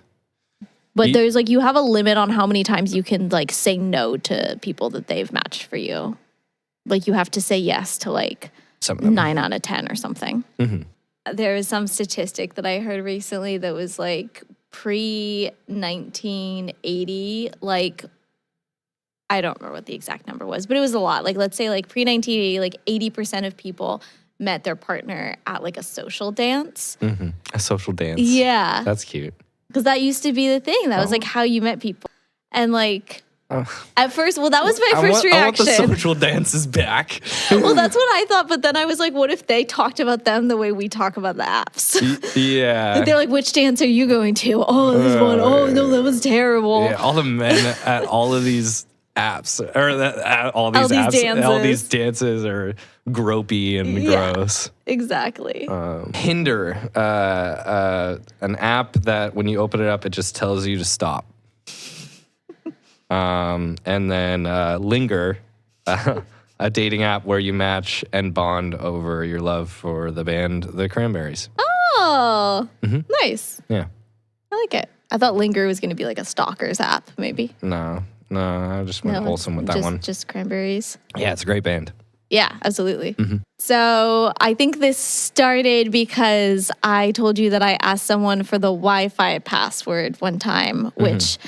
Speaker 2: But there's like, you have a limit on how many times you can like say no to people that they've matched for you. Like you have to say yes to like
Speaker 3: Some of them.
Speaker 2: 9 out of 10 or something.
Speaker 3: Mm-hmm.
Speaker 2: There was some statistic that I heard recently that was like pre-1980, like I don't remember what the exact number was, but it was a lot. Like let's say like pre-1980, like 80% of people met their partner at like a social dance.
Speaker 3: Mm-hmm. A social dance.
Speaker 2: Yeah.
Speaker 3: That's cute.
Speaker 2: Because that used to be the thing. That was like how you met people. And like at first, well, that was my first reaction.
Speaker 3: I want the social dances back.
Speaker 2: Well, that's what I thought. But then I was like, what if they talked about them the way we talk about the apps?
Speaker 3: Yeah.
Speaker 2: Like they're like, which dance are you going to? Oh, this one. Oh, no, that was terrible.
Speaker 3: Yeah, all the men at all of these apps, or at all these apps,
Speaker 2: dances.
Speaker 3: all these dances are gropey and gross.
Speaker 2: Exactly.
Speaker 3: Hinder, an app that when you open it up, it just tells you to stop. And then Linger, a dating app where you match and bond over your love for the band The Cranberries.
Speaker 2: Oh, nice.
Speaker 3: Yeah.
Speaker 2: I like it. I thought Linger was going to be like a stalker's app, maybe.
Speaker 3: No, I just went wholesome with that one.
Speaker 2: Just cranberries.
Speaker 3: Yeah, it's a great band.
Speaker 2: Yeah, absolutely. So I think this started because I told you that I asked someone for the Wi-Fi password one time, which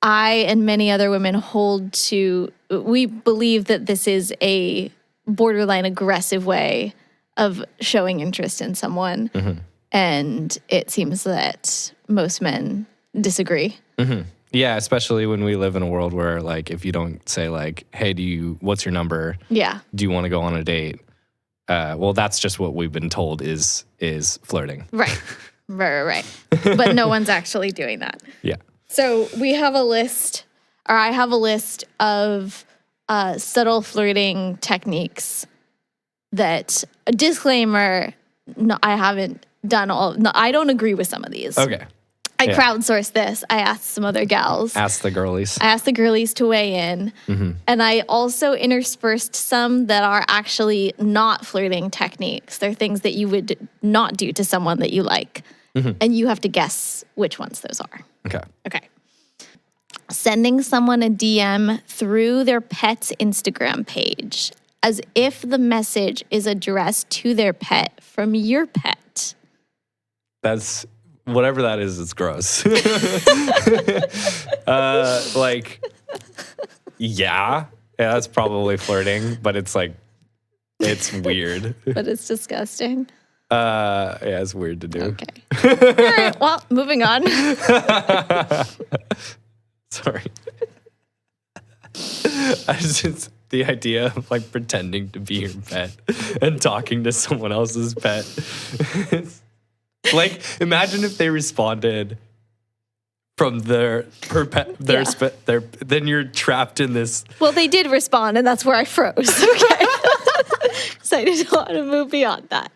Speaker 2: I and many other women hold to. We believe that this is a borderline aggressive way of showing interest in someone. And it seems that most men disagree.
Speaker 3: Yeah, especially when we live in a world where, like, if you don't say, like, hey, what's your number?
Speaker 2: Yeah.
Speaker 3: Do you want to go on a date? Well, that's just what we've been told is flirting.
Speaker 2: Right. But no one's actually doing that.
Speaker 3: Yeah.
Speaker 2: So we have a list, or I have a list of subtle flirting techniques that, a disclaimer, no, I haven't done all, no, I don't agree with some of these.
Speaker 3: Okay.
Speaker 2: I crowdsourced this. I asked some other gals.
Speaker 3: Ask the girlies.
Speaker 2: I asked the girlies to weigh in. And I also interspersed some that are actually not flirting techniques. They're things that you would not do to someone that you like. And you have to guess which ones those are.
Speaker 3: Okay.
Speaker 2: Sending someone a DM through their pet's Instagram page as if the message is addressed to their pet from your pet.
Speaker 3: That's, whatever that is, it's gross. Yeah, that's probably flirting, but it's like, it's weird.
Speaker 2: But it's disgusting.
Speaker 3: Yeah, it's weird to do.
Speaker 2: Okay. All right, well, moving on.
Speaker 3: Sorry. The idea of like pretending to be your pet and talking to someone else's pet. Like, imagine if they responded from then you're trapped in this.
Speaker 2: Well, they did respond, and that's where I froze. Okay. So I didn't want to move beyond that.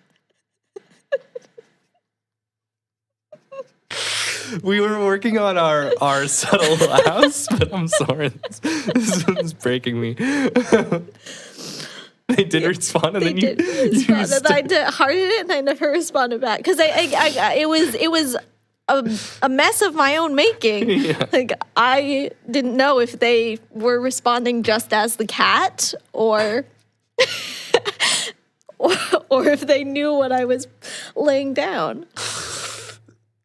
Speaker 3: We were working on our subtle laughs, but I'm sorry. This one's breaking me. They did respond, and
Speaker 2: They
Speaker 3: then
Speaker 2: did respond, and I hearted it, and I never responded back because it was a mess of my own making.
Speaker 3: Yeah.
Speaker 2: Like I didn't know if they were responding just as the cat or if they knew what I was laying down.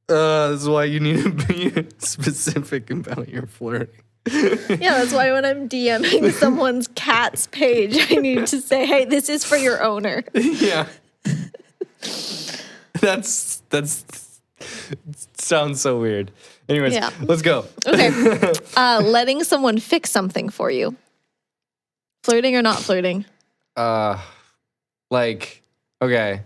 Speaker 3: This is why you need to be specific about your flirting.
Speaker 2: Yeah, that's why when I'm DMing someone's cat's page, I need to say, "Hey, this is for your owner."
Speaker 3: Yeah. That's sounds so weird. Anyways,
Speaker 2: Yeah.
Speaker 3: let's go.
Speaker 2: Okay. Letting someone fix something for you. Flirting or not flirting?
Speaker 3: Like, okay.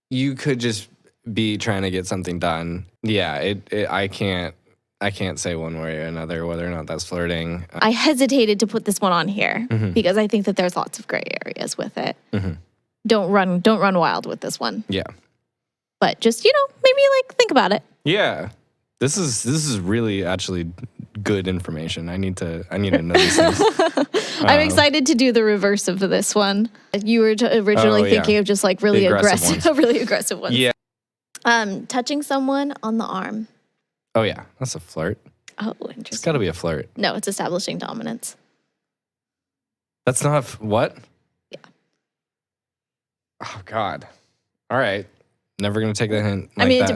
Speaker 3: You could just be trying to get something done. Yeah, I can't say one way or another whether or not that's flirting.
Speaker 2: I hesitated to put this one on here
Speaker 3: Mm-hmm.
Speaker 2: because I think that there's lots of gray areas with it. Don't run wild with this one.
Speaker 3: Yeah.
Speaker 2: But just, maybe like think about it.
Speaker 3: Yeah. This is really actually good information. I need to know these things.
Speaker 2: I'm excited to do the reverse of this one. You were originally thinking of just like really
Speaker 3: The aggressive
Speaker 2: aggressive really aggressive ones.
Speaker 3: Yeah.
Speaker 2: Touching someone on the arm.
Speaker 3: Oh yeah, that's a flirt.
Speaker 2: Oh,
Speaker 3: It's
Speaker 2: interesting.
Speaker 3: got to be a flirt.
Speaker 2: No, it's establishing dominance.
Speaker 3: That's not what?
Speaker 2: Yeah.
Speaker 3: Oh God. All right. Never gonna take that hint.
Speaker 2: I mean, it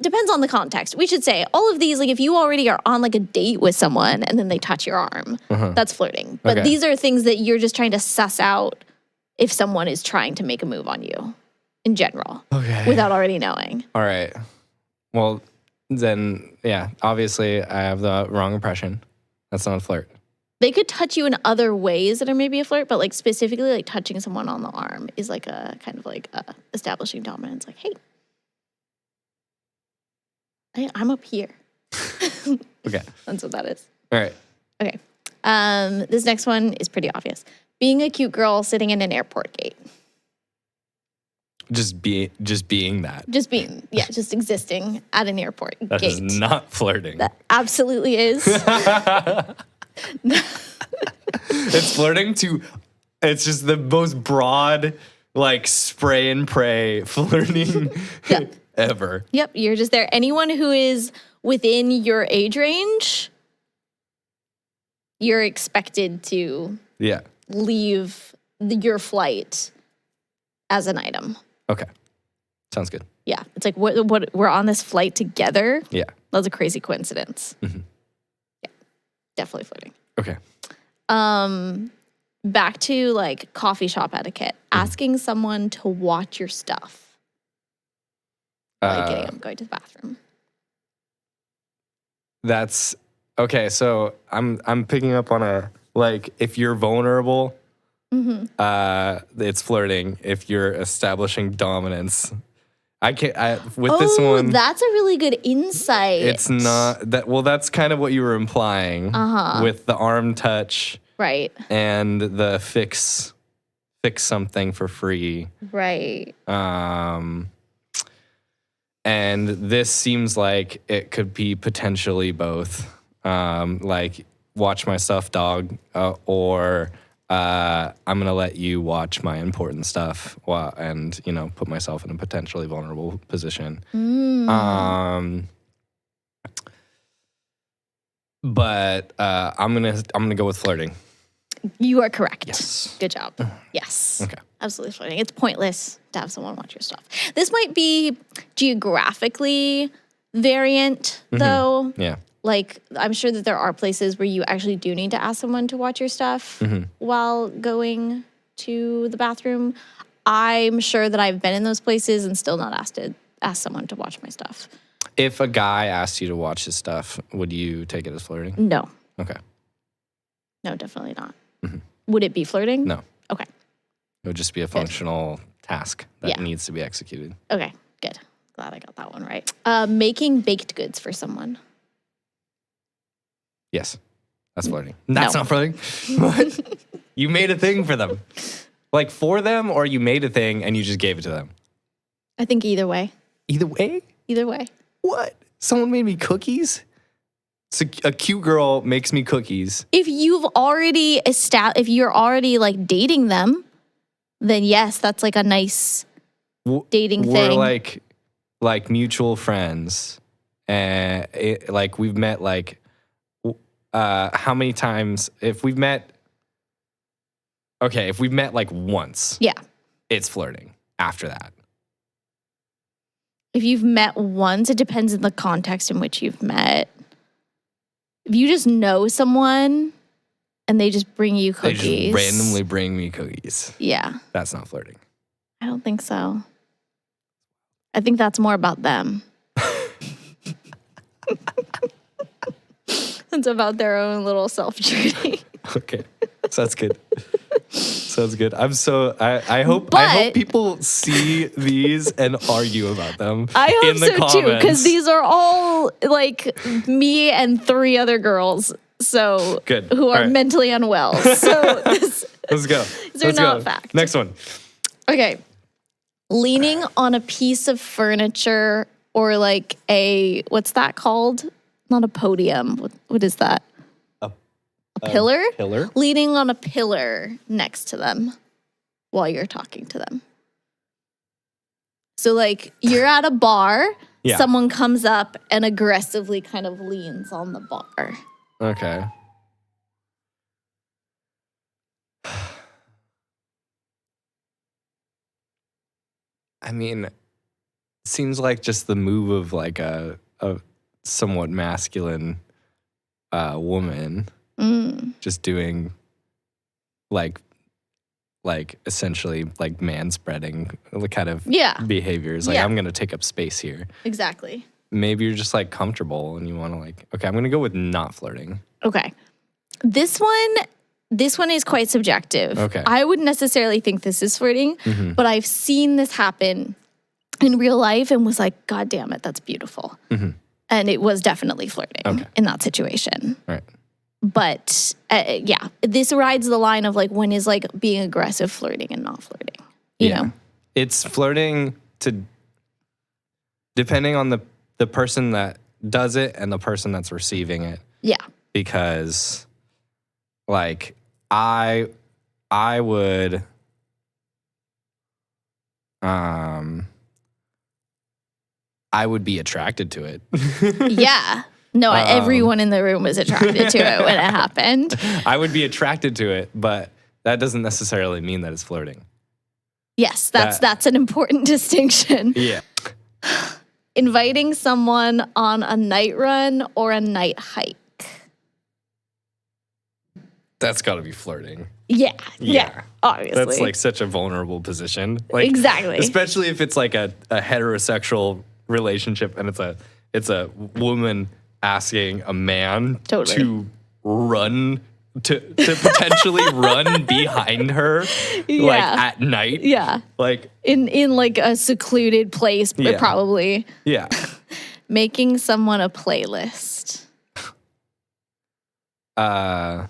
Speaker 2: depends on the context. We should say all of these, like if you already are on like a date with someone and then they touch your arm, that's flirting. But
Speaker 3: Okay.
Speaker 2: these are things that you're just trying to suss out if someone is trying to make a move on you in general without already knowing.
Speaker 3: All right. Well, then, yeah. Obviously, I have the wrong impression. That's not a flirt.
Speaker 2: They could touch you in other ways that are maybe a flirt, but like specifically like touching someone on the arm is like a kind of like establishing dominance. Like, hey, I'm up here.
Speaker 3: Okay.
Speaker 2: That's what that is.
Speaker 3: All right.
Speaker 2: Okay. This next one is pretty obvious. Being a cute girl sitting in an airport gate.
Speaker 3: Just being that.
Speaker 2: Just existing at an airport
Speaker 3: That
Speaker 2: gate.
Speaker 3: is not flirting.
Speaker 2: That absolutely is.
Speaker 3: It's flirting to. It's just the most broad, like spray and pray flirting ever.
Speaker 2: Yep, you're just there. Anyone who is within your age range, you're expected to
Speaker 3: Yeah.
Speaker 2: leave your flight as an item.
Speaker 3: Okay. Sounds good.
Speaker 2: Yeah, it's like what we're on this flight together.
Speaker 3: Yeah.
Speaker 2: That's a crazy coincidence.
Speaker 3: Mhm.
Speaker 2: Yeah, definitely flirting.
Speaker 3: Okay.
Speaker 2: Back to like coffee shop etiquette. Asking someone to watch your stuff. Like going to the bathroom.
Speaker 3: That's okay. So I'm picking up on a like if you're vulnerable, it's flirting. If you're establishing dominance, I can't. With this one,
Speaker 2: that's a really good insight.
Speaker 3: it's not that. Well, that's kind of what you were implying with the arm touch,
Speaker 2: right.
Speaker 3: and the fix something for free.
Speaker 2: Right.
Speaker 3: And this seems like it could be potentially both. Like watch my stuffed dog, or I'm gonna let you watch my important stuff, and put myself in a potentially vulnerable position. But I'm gonna go with flirting.
Speaker 2: You are correct.
Speaker 3: Yes.
Speaker 2: Good job. Yes.
Speaker 3: Okay.
Speaker 2: Absolutely flirting. It's pointless to have someone watch your stuff. This might be geographically variant, though.
Speaker 3: Yeah.
Speaker 2: Like, I'm sure that there are places where you actually do need to ask someone to watch your stuff while going to the bathroom. I'm sure that I've been in those places and still not asked someone to watch my stuff.
Speaker 3: If a guy asked you to watch his stuff, would you take it as flirting?
Speaker 2: No.
Speaker 3: Okay.
Speaker 2: No, definitely not. Would it be flirting?
Speaker 3: No.
Speaker 2: Okay.
Speaker 3: It would just be a functional task that
Speaker 2: Yeah.
Speaker 3: needs to be executed.
Speaker 2: Okay. Good. Glad I got that one right. Making baked goods for someone.
Speaker 3: Yes. That's flirting. That's
Speaker 2: No.
Speaker 3: not flirting. What? You made a thing for them. Like for them, or you made a thing and you just gave it to them?
Speaker 2: I think either way.
Speaker 3: Either way?
Speaker 2: Either way.
Speaker 3: What? Someone made me cookies? So a cute girl makes me cookies.
Speaker 2: If you're already like dating them, then yes, that's like a nice dating
Speaker 3: We're
Speaker 2: thing.
Speaker 3: like mutual friends. And like we've met like how many times? If we've met like once,
Speaker 2: Yeah.
Speaker 3: it's flirting after that.
Speaker 2: If you've met once, it depends on the context in which you've met. If you just know someone and they just bring you
Speaker 3: They
Speaker 2: cookies.
Speaker 3: just randomly bring me cookies.
Speaker 2: Yeah.
Speaker 3: That's not flirting.
Speaker 2: I don't think so. I think that's more about them. It's about their own little self-treating.
Speaker 3: Okay. So that's good. Sounds good. I hope
Speaker 2: But-
Speaker 3: people see these and argue about them.
Speaker 2: I hope
Speaker 3: in the
Speaker 2: so too,
Speaker 3: comments.
Speaker 2: because these are all like me and 3 other girls. So
Speaker 3: Good.
Speaker 2: who are
Speaker 3: All right.
Speaker 2: mentally unwell. So
Speaker 3: Let's go.
Speaker 2: These are
Speaker 3: Let's
Speaker 2: not
Speaker 3: go.
Speaker 2: fact.
Speaker 3: Next one.
Speaker 2: okay. Leaning on a piece of furniture or like a what's that called? Not a podium. What is that? A pillar?
Speaker 3: Pillar?
Speaker 2: Leaning on a pillar next to them while you're talking to them. So like you're at a bar,
Speaker 3: Yeah.
Speaker 2: someone comes up and aggressively kind of leans on the bar.
Speaker 3: Okay. I mean, seems like just the move of like a somewhat masculine woman just doing like essentially like man spreading kind of behaviors. Like
Speaker 2: Yeah.
Speaker 3: I'm gonna take up space here.
Speaker 2: Exactly.
Speaker 3: Maybe you're just like comfortable and you want to like, okay, I'm gonna go with not flirting.
Speaker 2: Okay. This one is quite subjective.
Speaker 3: Okay.
Speaker 2: I wouldn't necessarily think this is flirting, but I've seen this happen in real life and was like, God damn it, that's beautiful. And it was definitely flirting in that situation.
Speaker 3: Right.
Speaker 2: But yeah, this rides the line of like when is like being aggressive flirting and not flirting. You know?
Speaker 3: It's flirting to depending on the person that does it and the person that's receiving it.
Speaker 2: Yeah.
Speaker 3: Because like I would I would be attracted to it.
Speaker 2: Yeah. No, everyone in the room was attracted to it when it happened.
Speaker 3: I would be attracted to it, but that doesn't necessarily mean that it's flirting.
Speaker 2: Yes, that's an important distinction.
Speaker 3: Yeah.
Speaker 2: Inviting someone on a night run or a night hike.
Speaker 3: That's got to be flirting.
Speaker 2: Yeah,
Speaker 3: Yeah.
Speaker 2: obviously.
Speaker 3: That's like such a vulnerable position. Like,
Speaker 2: Exactly.
Speaker 3: Especially if it's like a heterosexual relationship and it's a woman asking a man
Speaker 2: Totally.
Speaker 3: to run to potentially run behind her like at night.
Speaker 2: Yeah.
Speaker 3: Like
Speaker 2: In like a secluded place, but
Speaker 3: Yeah.
Speaker 2: probably.
Speaker 3: yeah.
Speaker 2: Making someone a playlist.
Speaker 3: I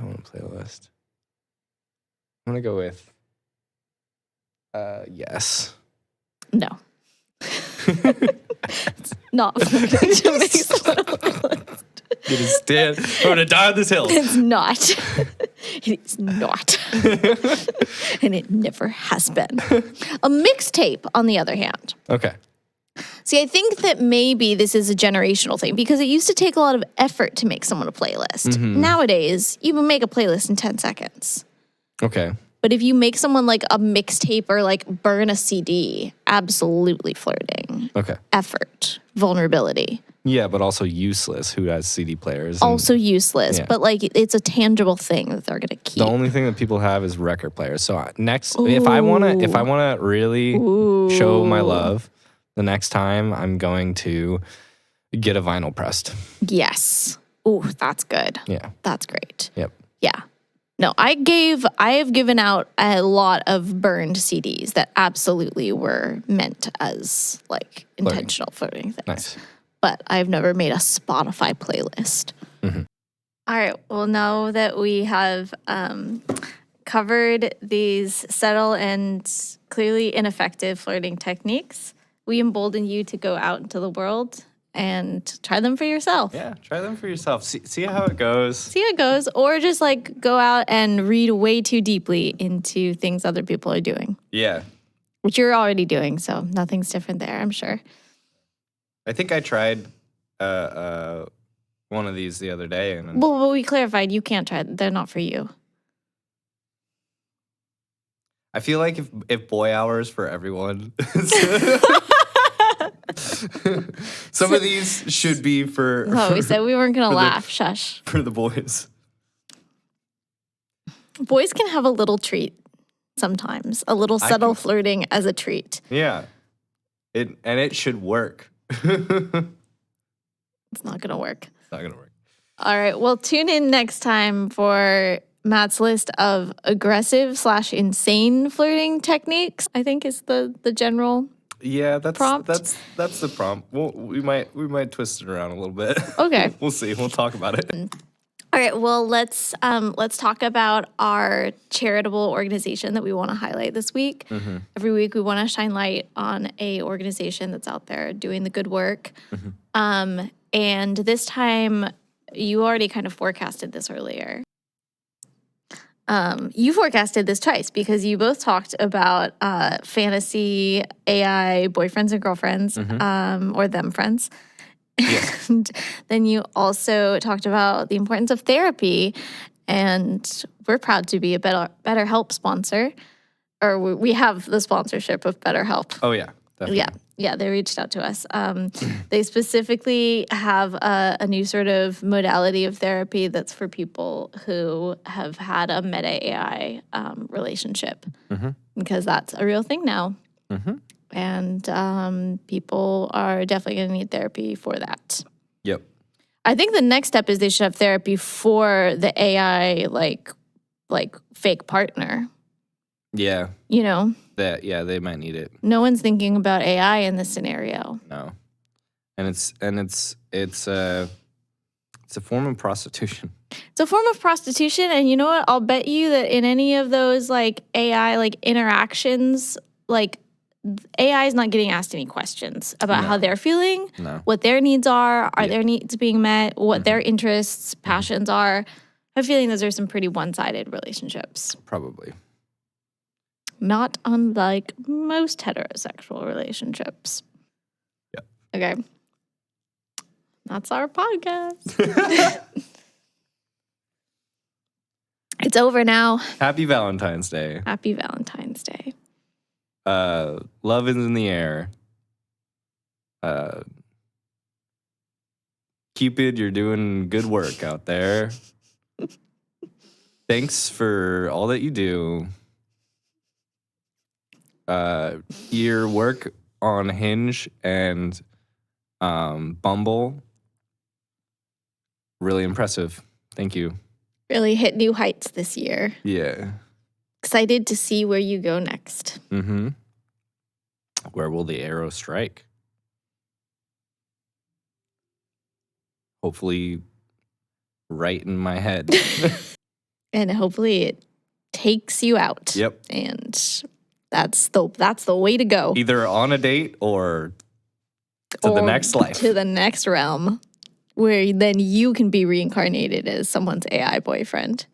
Speaker 3: want a playlist. I'm gonna go with yes.
Speaker 2: No. It's not flirting to make someone a playlist.
Speaker 3: It is dead. I'm gonna die on this hill.
Speaker 2: It's not. It's not. And it never has been. A mixtape, on the other hand.
Speaker 3: Okay.
Speaker 2: See, I think that maybe this is a generational thing because it used to take a lot of effort to make someone a playlist. Nowadays, you can make a playlist in 10 seconds.
Speaker 3: Okay.
Speaker 2: But if you make someone like a mixtape or like burn a CD, absolutely flirting.
Speaker 3: Okay.
Speaker 2: Effort, vulnerability.
Speaker 3: Yeah, but also useless. Who has CD players? and
Speaker 2: Also useless,
Speaker 3: Yeah.
Speaker 2: but like it's a tangible thing that they're gonna keep.
Speaker 3: the only thing that people have is record players. So next, if I wanna really show my love, the next time I'm going to get a vinyl pressed.
Speaker 2: Yes. Ooh, that's good.
Speaker 3: Yeah.
Speaker 2: That's great.
Speaker 3: Yep.
Speaker 2: Yeah. No, I have given out a lot of burned CDs that absolutely were meant as like intentional flirting things.
Speaker 3: Nice.
Speaker 2: But I've never made a Spotify playlist. All right. Well, now that we have covered these subtle and clearly ineffective flirting techniques, we embolden you to go out into the world and try them for yourself.
Speaker 3: Yeah. Try them for yourself. See how it goes.
Speaker 2: See how it goes, or just like go out and read way too deeply into things other people are doing,
Speaker 3: Yeah.
Speaker 2: which you're already doing. So nothing's different there, I'm sure.
Speaker 3: I think I tried one of these the other day, and
Speaker 2: Well, we clarified you can't try. They're not for you.
Speaker 3: I feel like if boy hours for everyone. Some of these should be for.
Speaker 2: Oh, we said we weren't gonna
Speaker 3: for the-
Speaker 2: laugh. Shush.
Speaker 3: for the boys.
Speaker 2: Boys can have a little treat sometimes. A little subtle
Speaker 3: can-
Speaker 2: flirting as a treat.
Speaker 3: Yeah. It should work. It's
Speaker 2: It's not gonna work.
Speaker 3: not gonna work.
Speaker 2: All right. Well, tune in next time for Matt's list of aggressive/insane flirting techniques, I think is the general
Speaker 3: Yeah, that's
Speaker 2: prompt.
Speaker 3: that's the prompt. Well, we might twist it around a little bit.
Speaker 2: Okay.
Speaker 3: We'll see. We'll talk about it.
Speaker 2: All right. Well, let's talk about our charitable organization that we want to highlight this week. Every week, we want to shine light on a organization that's out there doing the good work. And this time, you already kind of forecasted this earlier. You forecasted this twice because you both talked about fantasy AI boyfriends and girlfriends, or them friends. And then you also talked about the importance of therapy. And we're proud to be a BetterHelp sponsor. Or we have the sponsorship of BetterHelp.
Speaker 3: Oh, yeah. Definitely.
Speaker 2: Yeah, they reached out to us. They specifically have a new sort of modality of therapy that's for people who have had a meta AI relationship, because that's a real thing now. And people are definitely going to need therapy for that.
Speaker 3: Yep.
Speaker 2: I think the next step is they should have therapy for the AI, like fake partner.
Speaker 3: Yeah.
Speaker 2: You know?
Speaker 3: They might need it.
Speaker 2: No one's thinking about AI in this scenario.
Speaker 3: No. And it's a form of prostitution.
Speaker 2: It's a form of prostitution, and you know what? I'll bet you that in any of those like AI like interactions, like AI is not getting asked any questions about how they're feeling, what their needs are their needs being met, what their interests, passions are. I have a feeling those are some pretty one-sided relationships.
Speaker 3: Probably.
Speaker 2: Not unlike most heterosexual relationships.
Speaker 3: Yeah.
Speaker 2: Okay. That's our podcast. It's over now.
Speaker 3: Happy Valentine's Day.
Speaker 2: Happy Valentine's Day.
Speaker 3: Love is in the air. Cupid, you're doing good work out there. Thanks for all that you do. Your work on Hinge and Bumble, really impressive. Thank you.
Speaker 2: Really hit new heights this year.
Speaker 3: Yeah.
Speaker 2: Excited to see where you go next.
Speaker 3: Where will the arrow strike? Hopefully right in my head.
Speaker 2: And hopefully it takes you out.
Speaker 3: Yep.
Speaker 2: And that's the way to go.
Speaker 3: Either on a date or to the next life.
Speaker 2: To the next realm, where then you can be reincarnated as someone's AI boyfriend.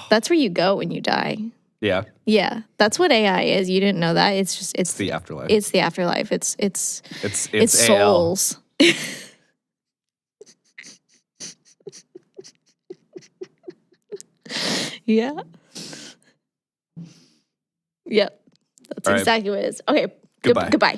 Speaker 2: That's where you go when you die.
Speaker 3: Yeah.
Speaker 2: Yeah, that's what AI is. You didn't know that. It's
Speaker 3: the afterlife.
Speaker 2: It's the afterlife. It's
Speaker 3: AL.
Speaker 2: souls. Yeah. Yep. That's
Speaker 3: All right.
Speaker 2: exactly what it is. Okay.
Speaker 3: Goodbye.
Speaker 2: Goodbye.